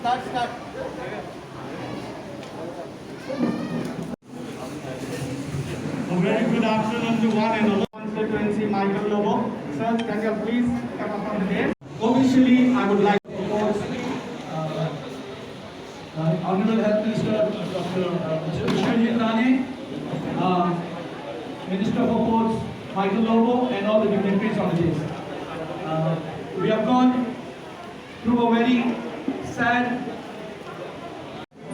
Start. A very good afternoon to one and all. Constituency Michael Lobo. Sir, can you please come up on the dais? Officially, I would like to propose Honorable Health Minister Dr. Vishwajit Dane, Minister for Ports Michael Lobo, and all the dignitaries on the dais. We have gone through a very sad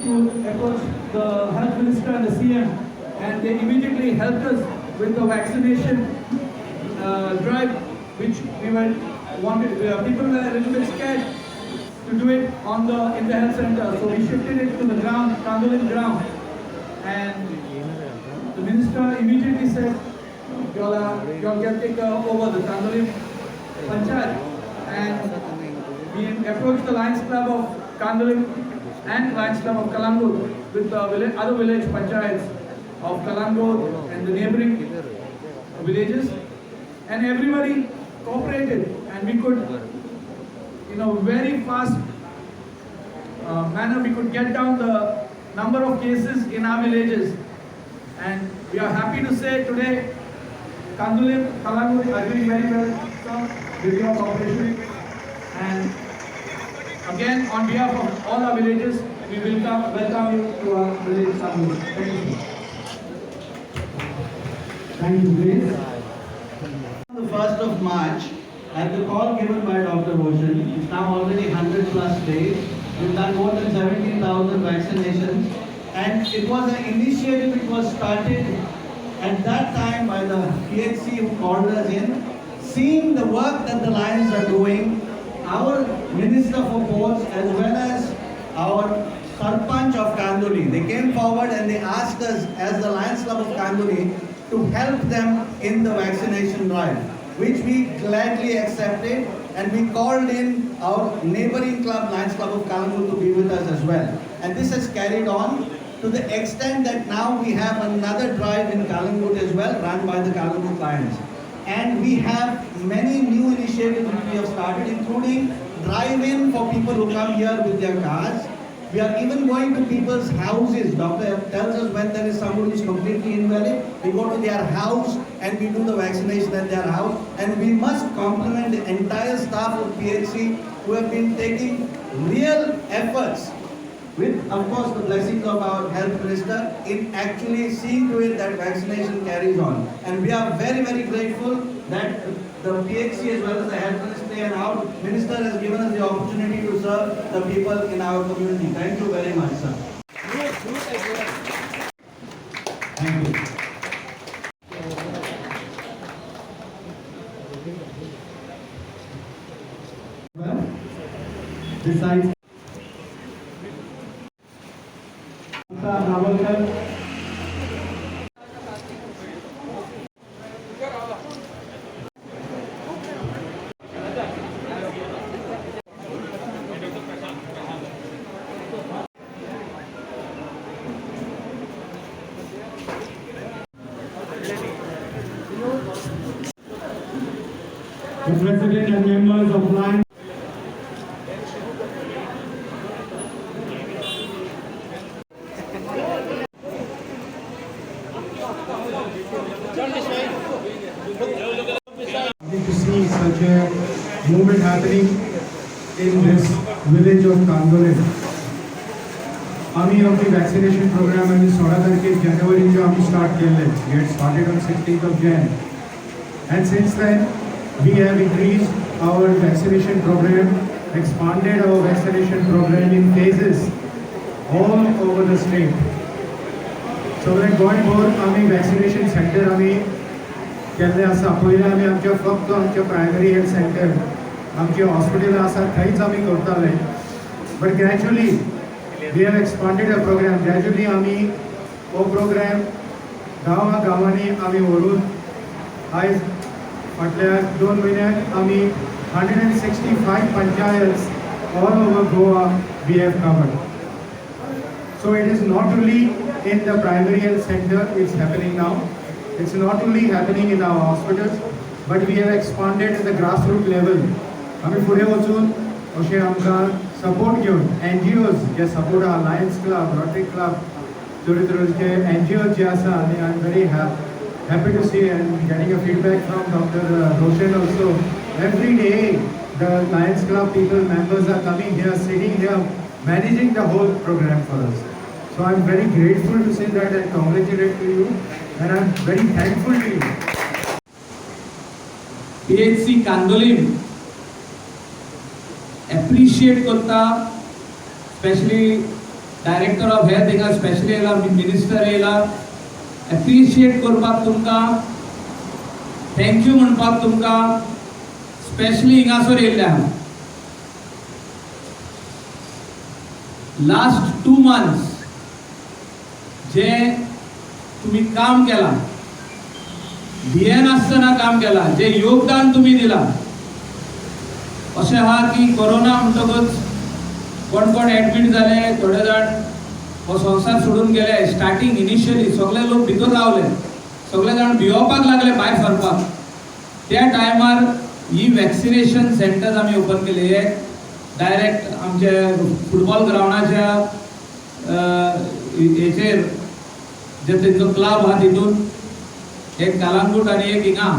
to approach the Health Minister and the CM, and they immediately helped us with the vaccination drive, which we were wanted. People were a little bit scared to do it in the health center, so we shifted it to the ground, Kandolim ground, and the minister immediately said, "Y'all can take over the Kandolim Panchayat," and we approached the Lions Club of Kandolim and Lions Club of Kalangud with the other village panchayats of Kalangud and the neighboring villages, and everybody cooperated, and we could, in a very fast manner, we could get down the number of cases in our villages, and we are happy to say today Kandolim, Kalangud are doing very well, sir, with your cooperation, and again, on behalf of all our villages, we welcome you to our village Kandolim. Thank you. Thank you, please. The 1st of March, at the call given by Dr. Roshan, it's now already 100 plus days. We've done more than 17,000 vaccinations, and it was an initiative which was started at that time by the PHC who called us in, seeing the work that the Lions are doing. Our Minister for Ports as well as our Sarpanch of Kandoli, they came forward and they asked us as the Lions Club of Kandoli to help them in the vaccination drive, which we gladly accepted, and we called in our neighboring club, Lions Club of Kalangud, to be with us as well. And this has carried on to the extent that now we have another drive in Kalangud as well, run by the Kalangud Lions. And we have many new initiatives which we have started, including drive-in for people who come here with their cars. We are even going to people's houses. Doctor tells us when there is somebody who is completely invalid, we go to their house and we do the vaccination at their house. And we must compliment the entire staff of PHC who have been taking real efforts, with of course the blessings of our health minister, in actually seeing to it that vaccination carries on. And we are very, very grateful that the PHC as well as the health ministry and our minister has given us the opportunity to serve the people in our community. Thank you very much, sir. Thank you. Well, besides the President and members of Lions. To see such a movement happening in this village of Kandolim. आम्ही आपली vaccination programme आम्ही 16 तारखेक जानेवारीच्या आम्ही start केले. We had started on 16th of Jan, and since then we have increased our vaccination program, expanded our vaccination program in phases all over the state. So that going forward, आम्ही vaccination center आम्ही केल्ले आसा. पयलीं आम्ही आमच्या फक्त आमच्या primary health centre, आमचे हॉस्पिटल आसा थंयच आम्ही करताले. But gradually we have expanded a program. Gradually आम्ही हो प्रोग्राम गांवांनी आम्ही व्हरून आयज फाटल्या 2 म्हयन्याक आम्ही 165 panchayats all over Goa we have covered. So it is not only in the primary health center it's happening now. It's not only happening in our hospitals, but we have expanded at the grassroots level. आम्ही फुडें वचून अशें आमकां support घेवन NGOs जे support आहा Lions Club Rotary Club तरेतरेचे NGOs जे आसा आनी I am very happy to see and getting a feedback from Dr. Roshan also. Every day the Lions Club people members are coming here, sitting here, managing the whole program for us. So I'm very grateful to say that and congratulate to you and I'm very thankful to you. PHC Candolim appreciate करता specially director of health हिंगा specially येला minister येला appreciate करपाक तुमकां thank you म्हणपाक तुमकां specially हिंगासर येयल्या last 2 months जे तुम्ही काम केला भियेन आसतना काम केला जे योगदान तुम्ही दिला अशें आहा की कोरोना म्हणटकच कोण कोण एडमिट जाले थोडे जाण हो संवसार सोडून गेले स्टार्टिंग इनिशियली सगळे लोक भितर रावले सगळे जाण भिवपाक लागले भायर सरपाक त्या टायमार ही वॅक्सिनेशन सेंटर्स आमी ओपन केले हे डायरेक्ट आमचे फुटबॉल ग्राउंडाच्या हेचेर जे तेंचो क्लब आहा तितून एक कालांगूट आणि एक हिंगा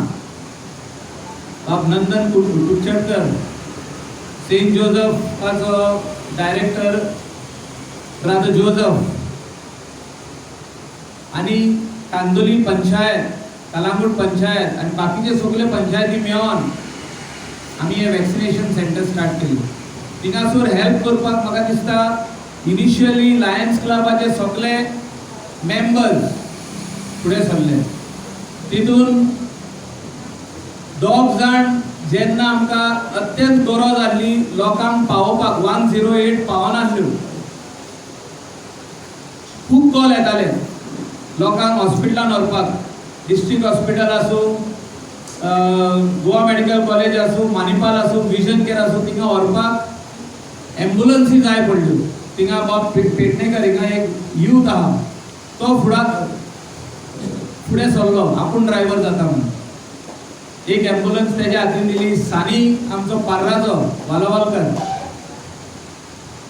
बाब नंदन Kudchadkar Saint जोसेफाचो director brother Joseph आणि कांदोली पंचायत कालांगूट पंचायत आणि बाकीचे सगळे पंचायती मेळोन आमी हे वॅक्सिनेशन सेंटर स्टार्ट केली थिंगासर हेल्प करपाक म्हाका दिसता इनिशियली लायन्स क्लबाचे सगळे मेंबर्स फुडें सरले तितून 2 जाण जेन्ना आमकां अत्यंत गरज आसली लोकांक पावोवपाक 108 पावनासल्यो खूब कॉल येताले लोकांक हॉस्पिटलान व्हरपाक डिस्ट्रिक्ट हॉस्पिटल आसूं गोवा मेडिकल कॉलेज आसूं मानिपाल आसूं विजन केअर आसूं थिंगा व्हरपाक एम्बुलन्सी जाय पडल्यो थिंगा बाब पेडणेकर हिंगा एक यूथ आहा तो फुडें सरलो आपूण ड्रायव्हर जाता म्हणून एक एम्बुलन्स तेज्या हातीन दिली सानी आमचो पार्राचो वालावलकर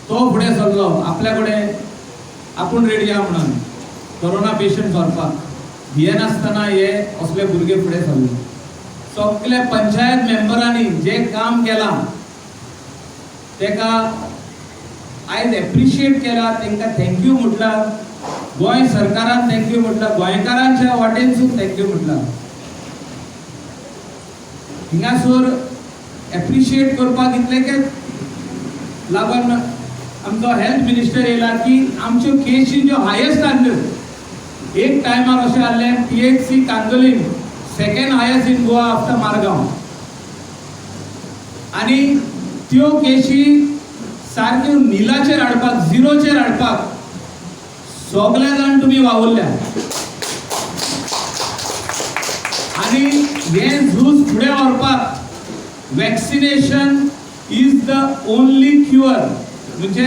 तो फुडें सरलो आपल्या कडेन आपूण रेडी आहा म्हणून कोरोना पेशंट व्हरपाक भियेनासतना हे असले भुरगे फुडें सरले सगळे पंचायत मेंबरांनी जे काम केलां तेका आयज एप्रिशिएट केला तांकां थँक्यू म्हटला गोंय सरकारान थँक्यू म्हटला गोंयकारांच्या वाटेनसून थँक्यू म्हटला हिंगासर एप्रिशिएट करपाक इतलें लागून आमचो हेल्थ मिनिस्टर येयला की आमच्यो केसी ज्यो हायेस्ट आसल्यो एक टायमार अशें आसलें PHC कांदोलीम सेकंड हायेस्ट इन गोवा आफ्टर मारगांव आनी त्यो केसी सारक्यो निलाचेर हाडपाक झिरोचेर हाडपाक सगळे जाण तुम्ही वावरल्या आणि हे झूज फुडें व्हरपाक vaccination is the only cure म्हणजे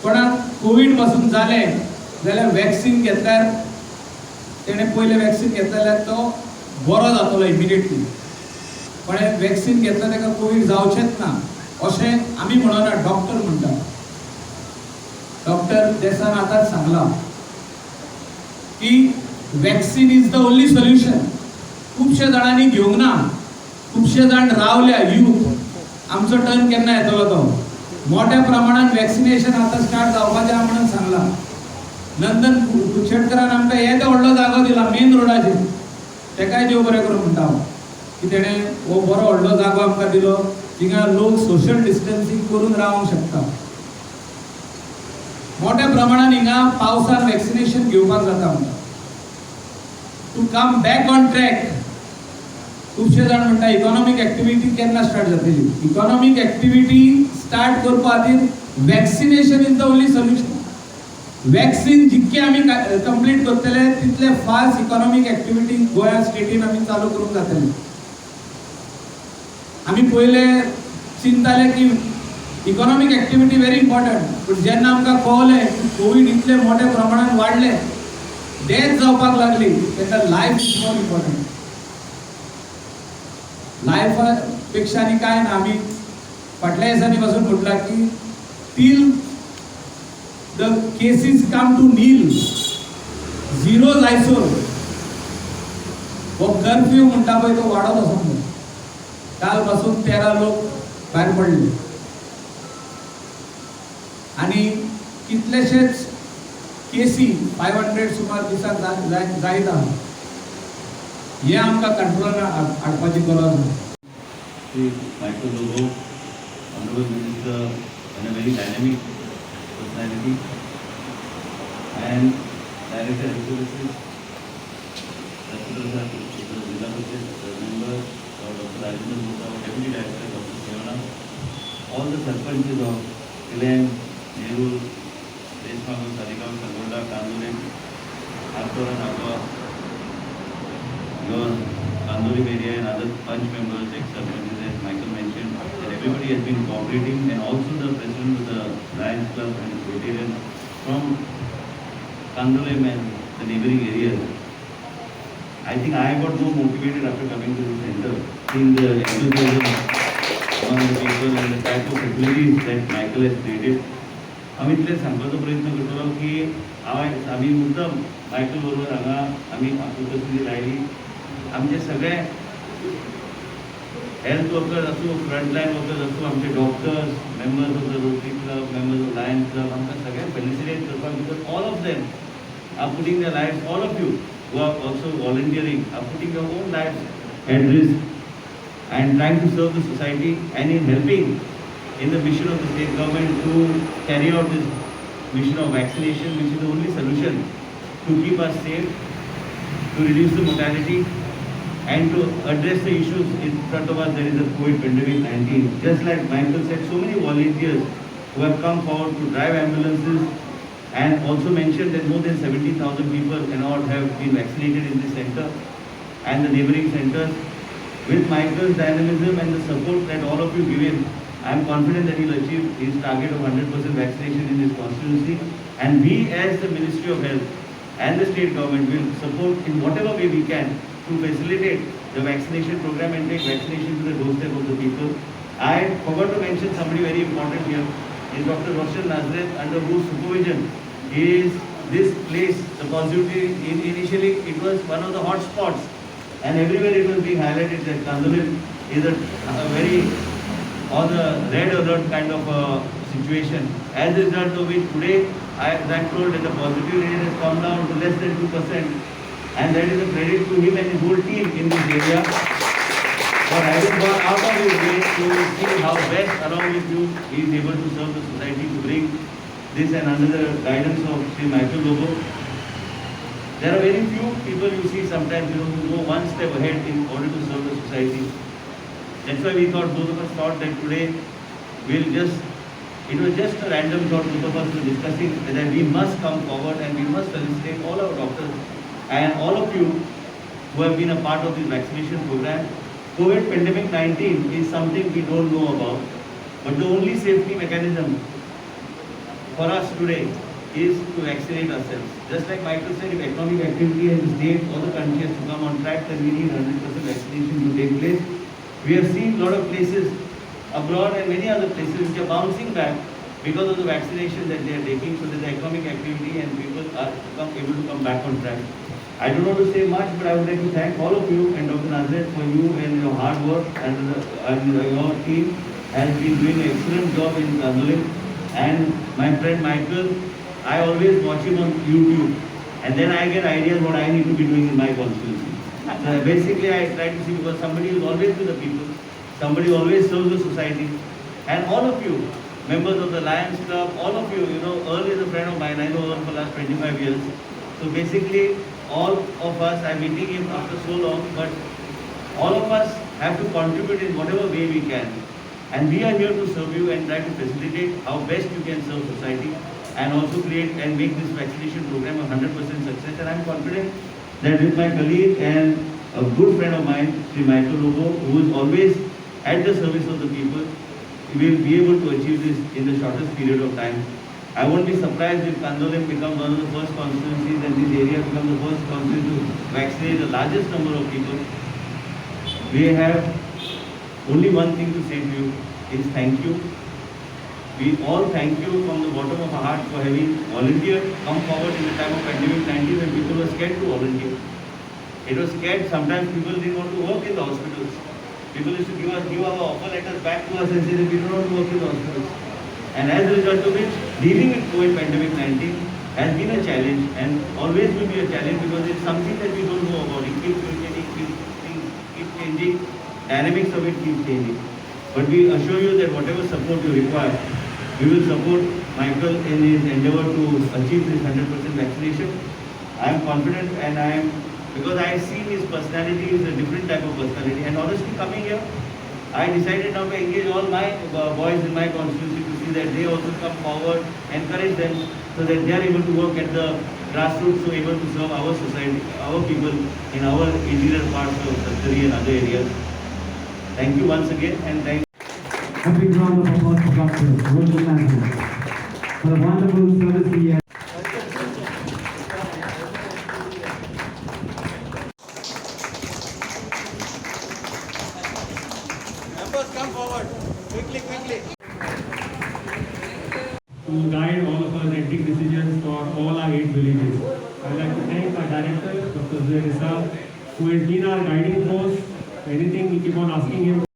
कोणाक कोविड पासून जालें जाल्यार वॅक्सिन घेतल्यार तेणें पयलें वॅक्सिन घेतलें जाल्यार तो बरो जातलो इमिडिएटली पण वॅक्सिन घेतल्यार ताका कोविड जावचेंच ना अशें आमी म्हणना डॉक्टर म्हणटा डॉक्टर देसान आताच सांगला की vaccine is the only solution खूबशे जाणांनी घेवंक ना खूबशे जाण रावल्या यूथ आमचो टर्न केन्ना येतलो तो मोठ्या प्रमाणात वॅक्सिनेशन आता स्टार्ट जावपाचें आहा म्हणून सांगला नंदन कुडचडकरान आमकां येदो व्हडलो जागो दिला मेन रोडाचेर तेकाय देव बरें करूं म्हणटा हांव की तेणें हो बरो व्हडलो जागो आमकां दिलो थिंगा लोक सोशल डिस्टन्सिंग करून रावंक शकता मोठ्या प्रमाणात हिंगा पावसान वॅक्सिनेशन घेवपाक जाता to come back on track खुबशे जाण म्हणटा इकॉनॉमिक एक्टिविटी केन्ना स्टार्ट जातली इकॉनॉमिक एक्टिविटी स्टार्ट करपा खातीर vaccination is the only solution vaccine जितके आमी कंप्लीट करतले तितले फास्ट इकॉनॉमिक एक्टिविटी गोंया स्टेटीन आमी चालू करूंक जातली आमी पयले चिंताले की इकॉनॉमिक एक्टिविटी व्हेरी इम्पॉर्टंट पण जेन्ना आमकां कळलें की कोविड इतले मोठ्या प्रमाणात वाडले डेथ जावपाक लागली तेन्ना लायफ इज मोर इम्पॉर्टंट लायफा पेक्षा आनी कांय ना आमी फाटल्या दिसांनी पासून म्हटला की till the cases come to nil zero जायसर हो कर्फ्यू म्हणटा पळय तो वाडत असो म्हणून काल पासून 13 लोक भायर पडले आणि कितलेशेच केसी 500 सुमार दिसाक जायत आहा हे आमकां कंट्रोलान हाडपाची गरज ना. Michael Lobo, Honorable Minister, and a very dynamic personality, and Director Health Services, Zilla Parishad member, Dr. Rajendra Gupta, Deputy Director, Dr. Sevana, all the sarpanches of Ilan, Nerul, Deshmagam, Sarigam, Sargonda, Kanduri, Arthur and Agua, your Kanduri area and other punch members, ex-sarpanches, as Michael mentioned, that everybody has been cooperating, and also the president of the Lions Club and Rotarian from Kandulim and the neighboring areas. I think I got more motivated after coming to this center, seeing the enthusiasm among the people and the type of facilities that Michael has created. आम्ही इतले सांगपाचो प्रयत्न करतलो की आमी मुद्दम Michael बरोबर हांगा आमी उपस्थिती लायली. आमचे सगळे हेल्थ वर्कर्स असो, फ्रंटलायन वर्कर्स असो, आमचे doctors, members of the Rotary Club, members of Lions Club, आमकां सगळ्यांक फेलिसिटेट करपाक, because all of them are putting their lives, all of you who are also volunteering, are putting your own lives at risk and trying to serve the society and in helping in the mission of the state government to carry out this mission of vaccination, which is the only solution to keep us safe, to reduce the mortality, and to address the issues in front of us. There is a COVID pandemic-19. Just like Michael said, so many volunteers who have come forward to drive ambulances, and also mentioned that more than 70,000 people cannot have been vaccinated in this center and the neighboring centers. With Michael's dynamism and the support that all of you give him, I am confident that he will achieve his target of 100% vaccination in this constituency. And we as the Ministry of Health and the state government will support in whatever way we can to facilitate the vaccination program and take vaccination to the doorstep of the people. I forgot to mention somebody very important here. Is Dr. Roshan Nazareth, under whose supervision is this place, the positivity, initially it was one of the hot spots, and everywhere it was being highlighted that Kandulim is a very on the red alert kind of situation. As a result of which today I am told that the positivity rate has come down to less than 2%, and that is a credit to him and his whole team in this area for having gone out of his way to see how best along with you he is able to serve the society, to bring this and another guidance of Sri Michael Lobo. There are very few people you see sometimes, who go one step ahead in order to serve the society. That's why we thought, those of us thought that today it was just a random thought, both of us were discussing that we must come forward and we must felicitate all our doctors and all of you who have been a part of this vaccination program. COVID pandemic-19 is something we don't know about, but the only safety mechanism for us today is to vaccinate ourselves. Just like Michael said, if economic activity and the state or the country has to come on track, then we need 100% vaccination to take place. We have seen a lot of places abroad and many other places which are bouncing back because of the vaccination that they are taking, so that the economic activity and people are able to come back on track. I don't want to say much, but I would like to thank all of you and Dr. Nazareth for you and your hard work, and your team has been doing an excellent job in Kandulim. And my friend Michael, I always watch him on YouTube, and then I get ideas what I need to be doing in my constituency. Basically, I try to see, because somebody is always with the people, somebody always serves the society, and all of you, members of the Lions Club, all of you, Earl is a friend of mine, I know Earl for the last 25 years. So basically, all of us, I'm meeting him after so long, but all of us have to contribute in whatever way we can. And we are here to serve you and try to facilitate how best you can serve society, and also create and make this vaccination program a 100% success. And I'm confident that with my colleague and a good friend of mine, Sri Michael Lobo, who is always at the service of the people, we will be able to achieve this in the shortest period of time. I won't be surprised if Kandulim becomes one of the first constituencies and this area becomes the first constituency to vaccinate the largest number of people. We have only one thing to say to you. is thank you. We all thank you from the bottom of our heart for having volunteered, come forward in the time of pandemic 19 when people were scared to volunteer. It was scared, sometimes people didn't want to work in the hospitals. People used to give our offer letters back to us and say that we don't want to work in the hospitals. And as a result of which, dealing with COVID pandemic 19 has been a challenge and always will be a challenge because it's something that we don't know about. It keeps mutating, keeps changing, dynamics of it keep changing. But we assure you that whatever support you require, we will support Michael in his endeavor to achieve this 100% vaccination. I am confident and because I have seen his personality is a different type of personality, and honestly coming here, I decided now to engage all my boys in my constituency to see that they also come forward, encourage them so that they are able to work at the grassroots, so able to serve our society, our people in our interior parts of Sattari and other areas. Thank you once again and thank A big round of applause for Dr. Roshan Nandhu for the wonderful service he has. To guide all of us and take decisions for all our 8 villages. I'd like to thank our director, Dr. Zuhair Issa, who has been our guiding force. Anything we keep on asking him.